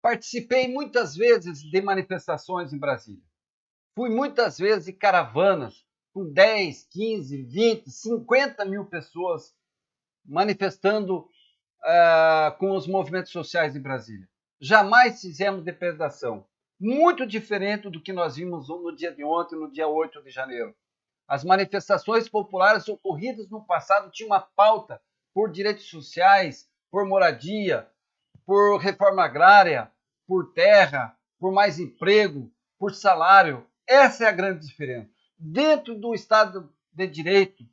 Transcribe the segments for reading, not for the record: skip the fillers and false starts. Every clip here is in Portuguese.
participei muitas vezes de manifestações em Brasília. Fui muitas vezes em caravanas com 10, 15, 20, 50 mil pessoas manifestando com os movimentos sociais em Brasília. Jamais fizemos depredação. Muito diferente do que nós vimos no dia de ontem, no dia 8 de janeiro. As manifestações populares ocorridas no passado tinham uma pauta por direitos sociais, por moradia, por reforma agrária, por terra, por mais emprego, por salário. Essa é a grande diferença. Dentro do Estado de Direito,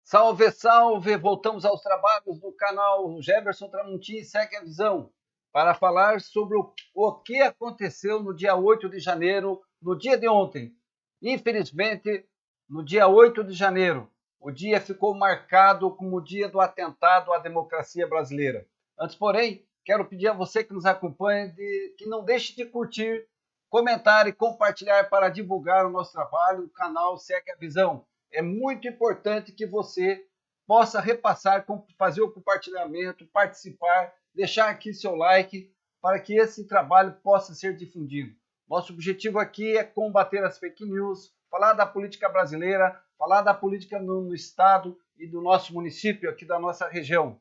salve, salve! Voltamos aos trabalhos do canal Jefferson Tramontim Segue a Visão para falar sobre o que aconteceu no dia 8 de janeiro, no dia de ontem. Infelizmente, no dia 8 de janeiro, o dia ficou marcado como o dia do atentado à democracia brasileira. Antes, porém, quero pedir a você que nos acompanha que não deixe de curtir, comentar e compartilhar para divulgar o nosso trabalho, o canal Segue a Visão. É muito importante que você possa repassar, fazer o compartilhamento, participar, deixar aqui seu like para que esse trabalho possa ser difundido. Nosso objetivo aqui é combater as fake news, falar da política brasileira, falar da política no Estado e do nosso município, aqui da nossa região.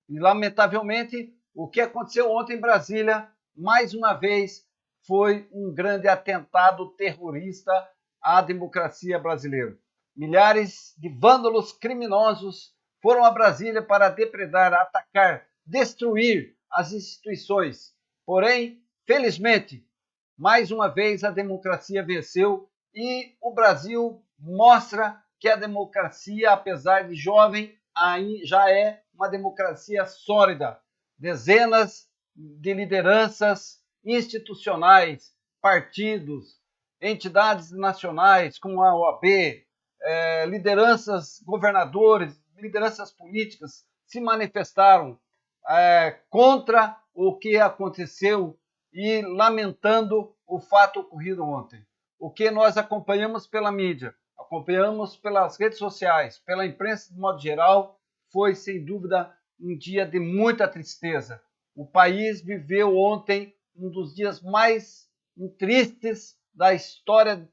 E, lamentavelmente, o que aconteceu ontem em Brasília, mais uma vez, foi um grande atentado terrorista à democracia brasileira. Milhares de vândalos criminosos foram a Brasília para depredar, atacar, destruir as instituições. Porém, felizmente, mais uma vez a democracia venceu e o Brasil mostra que a democracia, apesar de jovem, já é uma democracia sólida. Dezenas de lideranças institucionais, partidos, entidades nacionais como a OAB, lideranças, governadores, lideranças políticas se manifestaram contra o que aconteceu e lamentando o fato ocorrido ontem. O que nós acompanhamos pela mídia, acompanhamos pelas redes sociais, pela imprensa de modo geral, foi sem dúvida um dia de muita tristeza. O país viveu ontem um dos dias mais tristes da história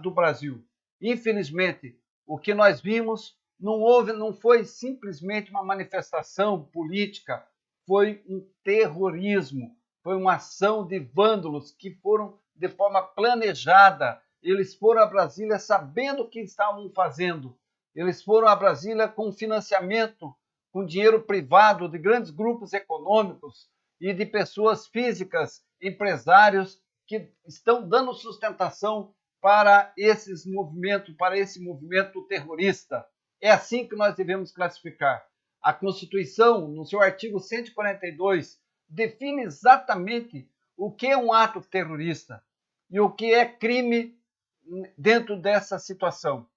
do Brasil. Infelizmente, o que nós vimos não foi simplesmente uma manifestação política, foi um terrorismo, foi uma ação de vândalos que foram de forma planejada. Eles foram a Brasília sabendo o que estavam fazendo. Eles foram a Brasília com financiamento, com dinheiro privado de grandes grupos econômicos e de pessoas físicas, empresários que estão dando sustentação para esse movimento terrorista. É assim que nós devemos classificar. A Constituição, no seu artigo 142, define exatamente o que é um ato terrorista e o que é crime dentro dessa situação.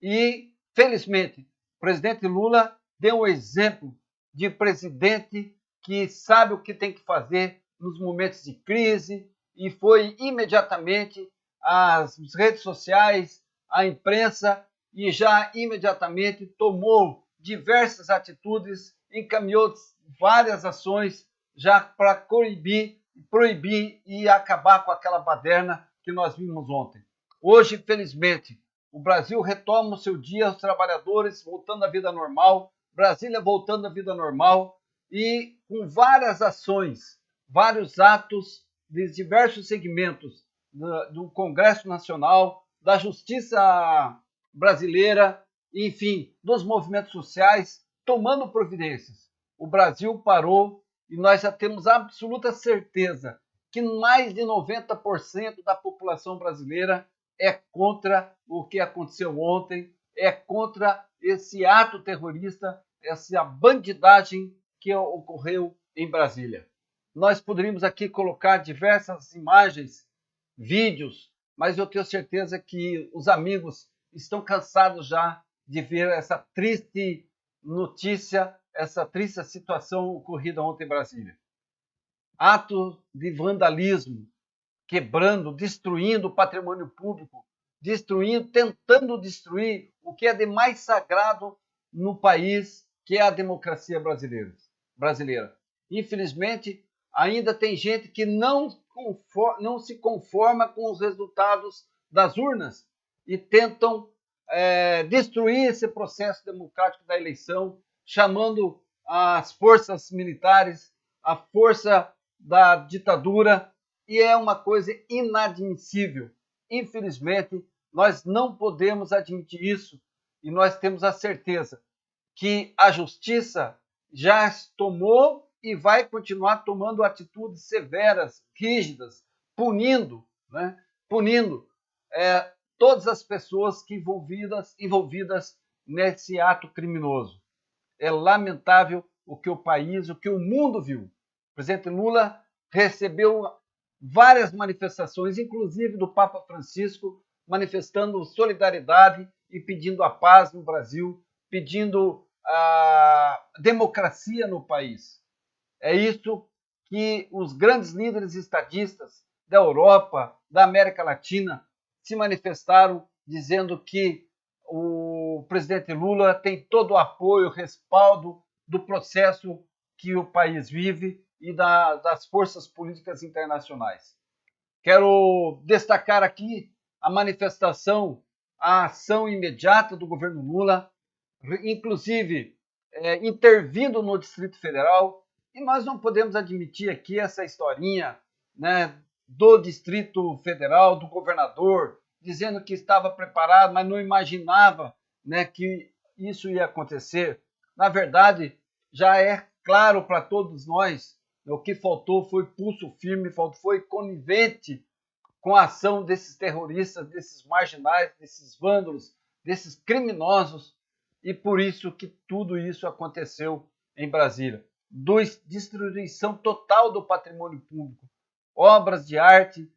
E, felizmente, o presidente Lula deu um exemplo de presidente que sabe o que tem que fazer nos momentos de crise e foi imediatamente às redes sociais, à imprensa e já imediatamente tomou diversas atitudes, encaminhou várias ações já para proibir e acabar com aquela baderna que nós vimos ontem. Hoje, felizmente, o Brasil retoma o seu dia, os trabalhadores voltando à vida normal, Brasília voltando à vida normal e com várias ações, vários atos de diversos segmentos do Congresso Nacional, da Justiça Brasileira, enfim, dos movimentos sociais, tomando providências. O Brasil parou e nós já temos absoluta certeza que mais de 90% da população brasileira é contra o que aconteceu ontem, é contra esse ato terrorista, essa bandidagem que ocorreu em Brasília. Nós poderíamos aqui colocar diversas imagens, vídeos, mas eu tenho certeza que os amigos estão cansados já de ver essa triste notícia, essa triste situação ocorrida ontem em Brasília. Ato de vandalismo, quebrando, destruindo o patrimônio público, tentando destruir o que é de mais sagrado no país, que é a democracia brasileira. Infelizmente, ainda tem gente que não se conforma com os resultados das urnas e tentam destruir esse processo democrático da eleição, chamando as forças militares, a força da ditadura, e é uma coisa inadmissível. Infelizmente, nós não podemos admitir isso, e nós temos a certeza que a justiça já tomou e vai continuar tomando atitudes severas, rígidas, punindo todas as pessoas envolvidas nesse ato criminoso. É lamentável o que o país, o que o mundo viu. O presidente Lula recebeu várias manifestações, inclusive do Papa Francisco, manifestando solidariedade e pedindo a paz no Brasil, pedindo a democracia no país. É isso que os grandes líderes estadistas da Europa, da América Latina, se manifestaram dizendo que o presidente Lula tem todo o apoio, o respaldo do processo que o país vive e das forças políticas internacionais. Quero destacar aqui a manifestação, a ação imediata do governo Lula, inclusive intervindo no Distrito Federal, e nós não podemos admitir aqui essa historinha, né, do Distrito Federal, do governador, dizendo que estava preparado, mas não imaginava, né, que isso ia acontecer. Na verdade, já é claro para todos nós, o que faltou foi pulso firme, foi conivente com a ação desses terroristas, desses marginais, desses vândalos, desses criminosos, e por isso que tudo isso aconteceu em Brasília. Destruição total do patrimônio público, obras de arte,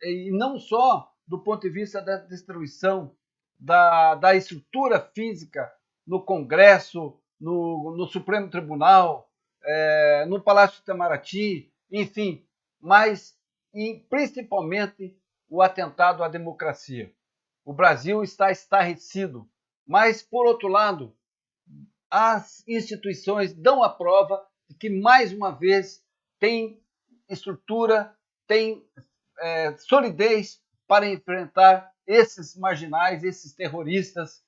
e não só do ponto de vista da destruição da estrutura física no Congresso, no Supremo Tribunal, no Palácio Itamaraty, enfim, mas principalmente o atentado à democracia. O Brasil está estarrecido, mas, por outro lado, as instituições dão a prova de que, mais uma vez, tem estrutura, tem solidez para enfrentar esses marginais, esses terroristas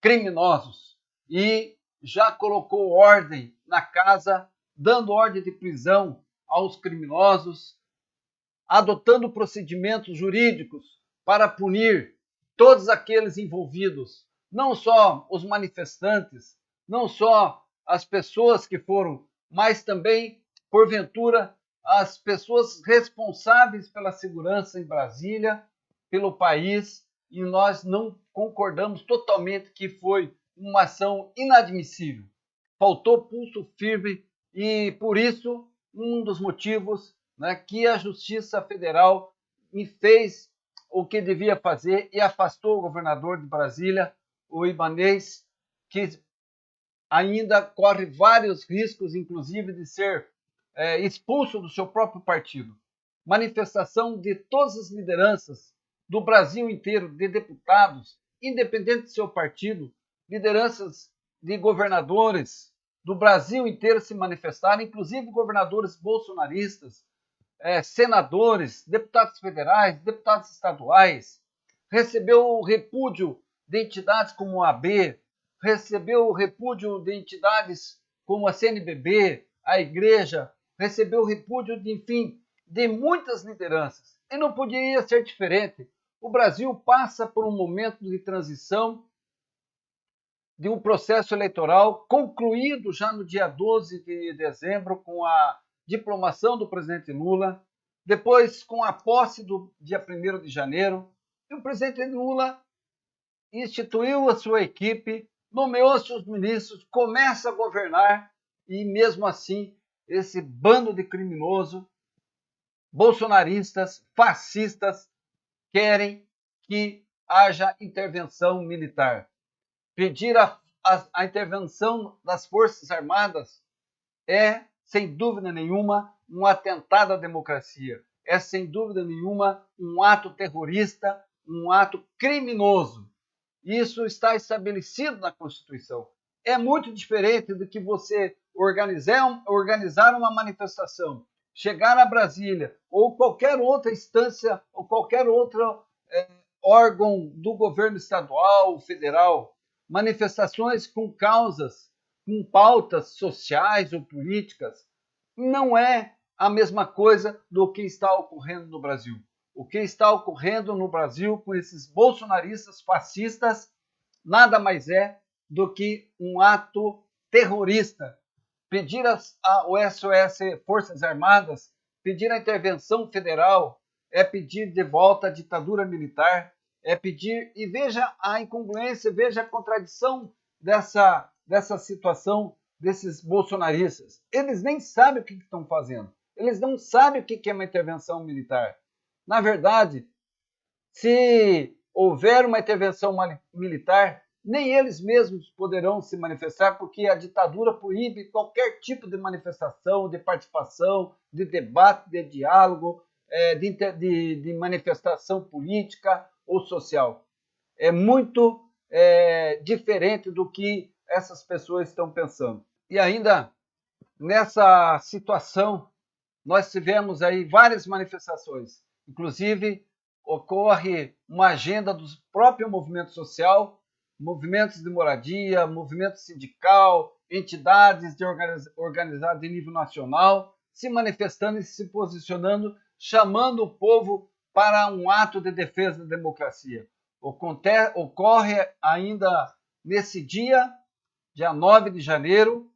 criminosos. E já colocou ordem na casa, dando ordem de prisão aos criminosos, adotando procedimentos jurídicos para punir todos aqueles envolvidos, não só os manifestantes, não só as pessoas que foram, mas também, porventura, as pessoas responsáveis pela segurança em Brasília, pelo país, e nós não concordamos totalmente que foi uma ação inadmissível. Faltou pulso firme e, por isso, um dos motivos, né, que a Justiça Federal fez o que devia fazer e afastou o governador de Brasília, o Ibanez, que ainda corre vários riscos, inclusive de ser expulso do seu próprio partido. Manifestação de todas as lideranças do Brasil inteiro, de deputados, independente do seu partido, lideranças de governadores do Brasil inteiro se manifestaram, inclusive governadores bolsonaristas, senadores, deputados federais, deputados estaduais. Recebeu o repúdio de entidades como a AB, recebeu o repúdio de entidades como a CNBB, a Igreja, recebeu o repúdio de muitas lideranças. E não poderia ser diferente. O Brasil passa por um momento de transição de um processo eleitoral concluído já no dia 12 de dezembro com a diplomação do presidente Lula, depois com a posse do dia 1º de janeiro, e o presidente Lula instituiu a sua equipe, nomeou seus ministros, começa a governar, e mesmo assim esse bando de criminosos, bolsonaristas, fascistas, querem que haja intervenção militar. Pedir a intervenção das Forças Armadas é, sem dúvida nenhuma, um atentado à democracia. É, sem dúvida nenhuma, um ato terrorista, um ato criminoso. Isso está estabelecido na Constituição. É muito diferente do que você organizar uma manifestação, chegar a Brasília ou qualquer outra instância ou qualquer outro órgão do governo estadual, federal, manifestações com causas, com pautas sociais ou políticas, não é a mesma coisa do que está ocorrendo no Brasil. O que está ocorrendo no Brasil com esses bolsonaristas fascistas nada mais é do que um ato terrorista. Pedir ao SOS Forças Armadas, pedir a intervenção federal, é pedir de volta a ditadura militar, é pedir, e veja a incongruência, veja a contradição dessa situação desses bolsonaristas. Eles nem sabem o que estão fazendo, eles não sabem o que é uma intervenção militar. Na verdade, se houver uma intervenção militar, nem eles mesmos poderão se manifestar, porque a ditadura proíbe qualquer tipo de manifestação, de participação, de debate, de diálogo, de manifestação política ou social. É muito diferente do que essas pessoas estão pensando. E ainda nessa situação, nós tivemos aí várias manifestações, inclusive ocorre uma agenda do próprio movimento social, movimentos de moradia, movimento sindical, entidades organizadas em nível nacional, se manifestando e se posicionando, chamando o povo para um ato de defesa da democracia. Ocorre ainda nesse dia 9 de janeiro,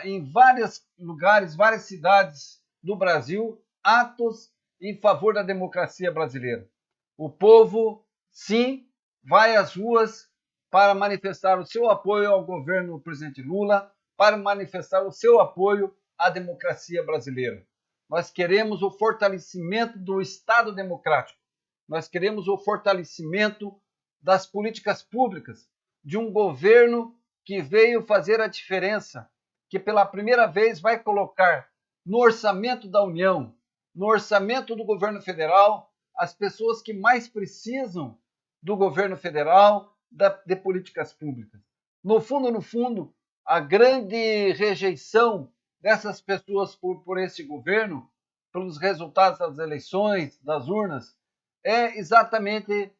em vários lugares, várias cidades do Brasil, atos em favor da democracia brasileira. O povo, sim, vai às ruas para manifestar o seu apoio ao governo do presidente Lula, para manifestar o seu apoio à democracia brasileira. Nós queremos o fortalecimento do Estado democrático. Nós queremos o fortalecimento das políticas públicas, de um governo que veio fazer a diferença, que pela primeira vez vai colocar no orçamento da União, no orçamento do governo federal, as pessoas que mais precisam do governo federal, de políticas públicas. No fundo, a grande rejeição dessas pessoas por esse governo, pelos resultados das eleições, das urnas, é exatamente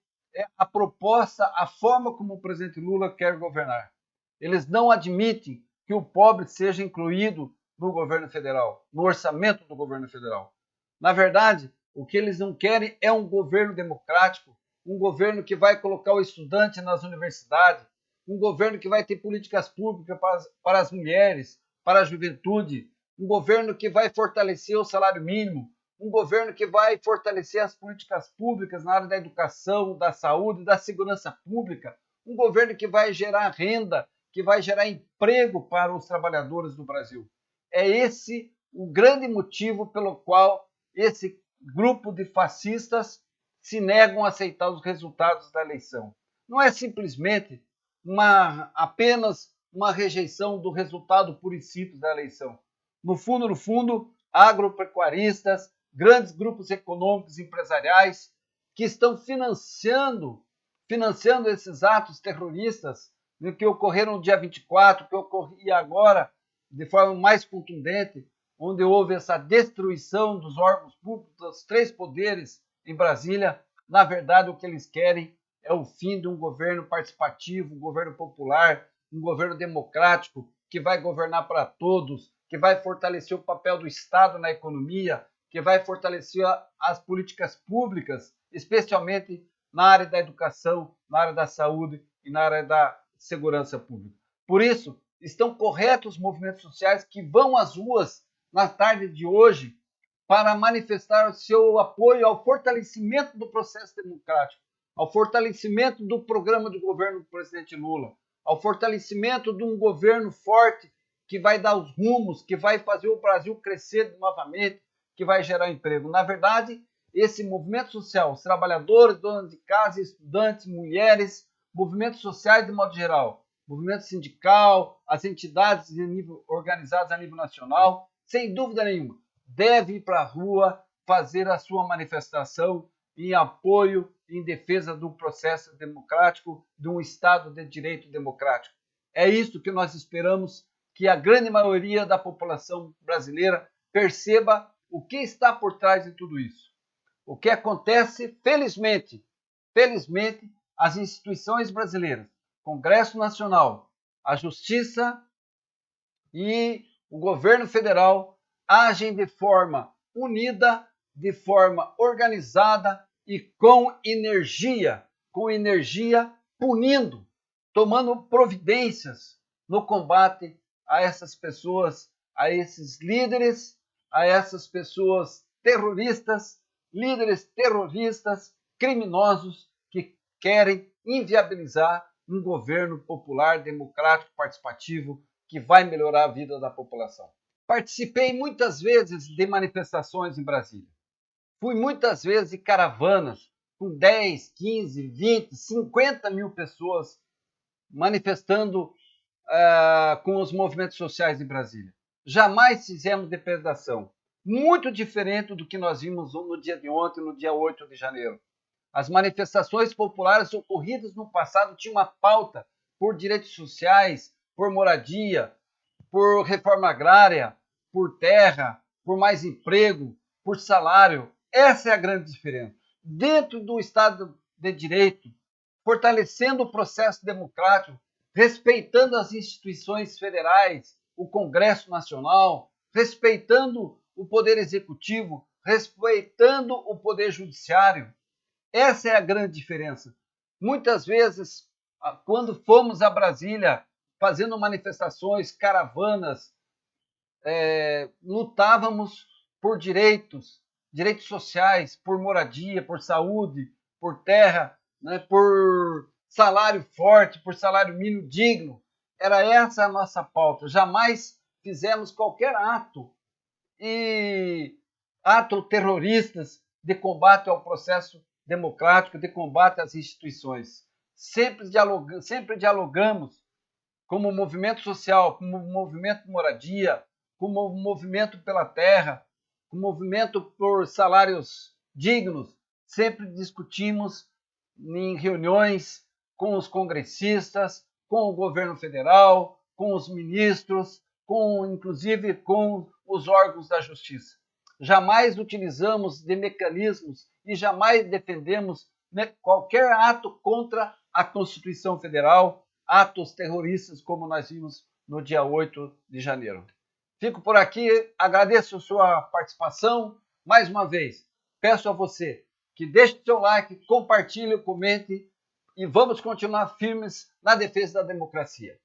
a proposta, a forma como o presidente Lula quer governar. Eles não admitem que o pobre seja incluído no governo federal, no orçamento do governo federal. Na verdade, o que eles não querem é um governo democrático, um governo que vai colocar o estudante nas universidades, um governo que vai ter políticas públicas para as mulheres, para a juventude, um governo que vai fortalecer o salário mínimo, um governo que vai fortalecer as políticas públicas na área da educação, da saúde, da segurança pública, um governo que vai gerar renda, que vai gerar emprego para os trabalhadores do Brasil. É esse o grande motivo pelo qual esse grupo de fascistas se negam a aceitar os resultados da eleição. Não é simplesmente apenas uma rejeição do resultado puro e simples da eleição. No fundo, agropecuaristas, grandes grupos econômicos e empresariais que estão financiando esses atos terroristas que ocorreram no dia 24, que ocorria agora de forma mais contundente, onde houve essa destruição dos órgãos públicos, dos três poderes em Brasília. Na verdade, o que eles querem é o fim de um governo participativo, um governo popular, um governo democrático, que vai governar para todos, que vai fortalecer o papel do Estado na economia, que vai fortalecer as políticas públicas, especialmente na área da educação, na área da saúde e na área da segurança pública. Por isso, estão corretos os movimentos sociais que vão às ruas na tarde de hoje para manifestar o seu apoio ao fortalecimento do processo democrático, ao fortalecimento do programa de governo do presidente Lula, ao fortalecimento de um governo forte que vai dar os rumos, que vai fazer o Brasil crescer novamente, que vai gerar emprego. Na verdade, esse movimento social, os trabalhadores, donas de casa, estudantes, mulheres, movimentos sociais de modo geral, movimento sindical, as entidades organizadas a nível nacional, sem dúvida nenhuma, deve ir para a rua fazer a sua manifestação em apoio, em defesa do processo democrático, de um Estado de direito democrático. É isso que nós esperamos, que a grande maioria da população brasileira perceba o que está por trás de tudo isso. O que acontece, felizmente, as instituições brasileiras, Congresso Nacional, a Justiça e o governo federal agem de forma unida, de forma organizada e com energia punindo, tomando providências no combate a essas pessoas, a esses líderes, a essas pessoas terroristas, líderes terroristas, criminosos que querem inviabilizar um governo popular, democrático, participativo, que vai melhorar a vida da população. Participei muitas vezes de manifestações em Brasília. Fui muitas vezes de caravanas com 10, 15, 20, 50 mil pessoas manifestando com os movimentos sociais em Brasília. Jamais fizemos depredação. Muito diferente do que nós vimos no dia de ontem, no dia 8 de janeiro. As manifestações populares ocorridas no passado tinham uma pauta por direitos sociais, por moradia, por reforma agrária, por terra, por mais emprego, por salário. Essa é a grande diferença. Dentro do Estado de Direito, fortalecendo o processo democrático, respeitando as instituições federais, o Congresso Nacional, respeitando o Poder Executivo, respeitando o Poder Judiciário. Essa é a grande diferença. Muitas vezes, quando fomos a Brasília fazendo manifestações, caravanas, lutávamos por direitos sociais, por moradia, por saúde, por terra, né, por salário forte, por salário mínimo digno. Era essa a nossa pauta. Jamais fizemos qualquer ato terroristas de combate ao processo democrático, de combate às instituições. Sempre dialogamos como movimento social, como movimento de moradia, como movimento pela terra, como movimento por salários dignos. Sempre discutimos em reuniões com os congressistas, com o governo federal, com os ministros, inclusive com os órgãos da justiça. Jamais utilizamos de mecanismos e jamais defendemos qualquer ato contra a Constituição Federal, atos terroristas como nós vimos no dia 8 de janeiro. Fico por aqui, agradeço a sua participação. Mais uma vez, peço a você que deixe seu like, compartilhe, comente e vamos continuar firmes na defesa da democracia.